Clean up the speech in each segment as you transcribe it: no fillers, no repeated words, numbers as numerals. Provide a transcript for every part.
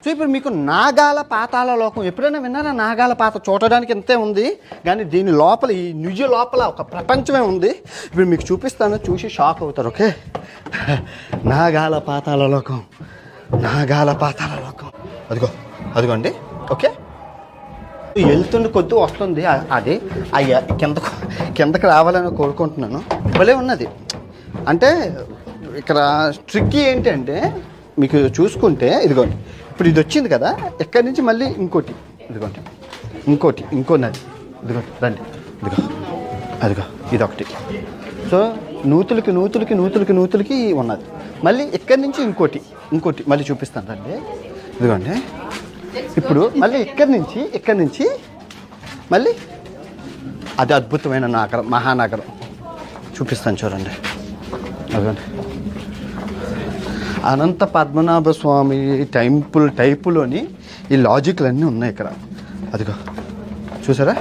So ఇప్పుడు మీకు నాగాల పాతాల లోకం ఎప్పుడైనా విన్నారా? నాగాల పాత చూడడానికి ఇంతే ఉంది, కానీ దీని లోపల ఈ నిజ లోపల ఒక ప్రపంచమే ఉంది. ఇప్పుడు మీకు చూపిస్తాను, చూసి షాక్ అవుతారు. ఓకే, నాగాల పాతాల లోకం, నాగాల పాతాల లోకం అదిగోండి. ఓకే, వెళ్తుండి కొద్ది వస్తుంది, అది అయ్యా కిందకి రావాలని కోరుకుంటున్నాను. భలే ఉన్నది. అంటే ఇక్కడ ట్రిక్కీ ఏంటంటే మీకు చూసుకుంటే ఇదిగోండి, ఇప్పుడు ఇది వచ్చింది కదా, ఎక్కడి నుంచి మళ్ళీ ఇంకోటి, ఇదిగోండి ఇంకో నది, ఇదిగోండి రండి, అదిగో ఇదొకటి. సో నూతులకి ఉన్నది. మళ్ళీ ఎక్కడి నుంచి ఇంకోటి మళ్ళీ చూపిస్తాను రండి. ఇదిగోండి, ఇప్పుడు మళ్ళీ ఇక్కడి నుంచి మళ్ళీ అది అద్భుతమైన నగరం, మహానగరం చూపిస్తాను చూడండి. అదిగోండి, అనంత పద్మనాభ స్వామి టైపులోని ఈ లాజిక్లు అన్నీ ఉన్నాయి ఇక్కడ. అదిగో చూసారా,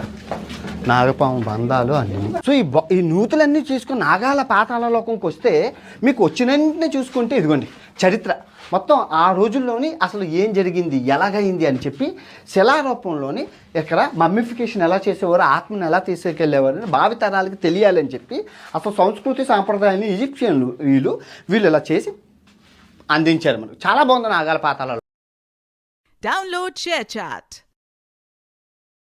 నాగపాము బంధాలు అన్నీ. సో ఈ నూతులన్నీ చూసుకుని నాగాల పాతాళ లోకంకి వస్తే మీకు వచ్చిన వెంటనే చూసుకుంటే ఇదిగోండి చరిత్ర మొత్తం ఆ రోజుల్లోని అసలు ఏం జరిగింది, ఎలాగైంది అని చెప్పి శిలారూపంలోని ఇక్కడ మమ్మిఫికేషన్ ఎలా చేసేవారు, ఆత్మను ఎలా తీసుకెళ్ళేవారు అని భావితరాలకి తెలియాలని చెప్పి అసలు సంస్కృతి సాంప్రదాయాన్ని ఈజిప్షియన్లు వీళ్ళు ఇలా చేసి అందించారు మనకు. చాలా బాగుంది నాగాల పాతాళ. Download ShareChat.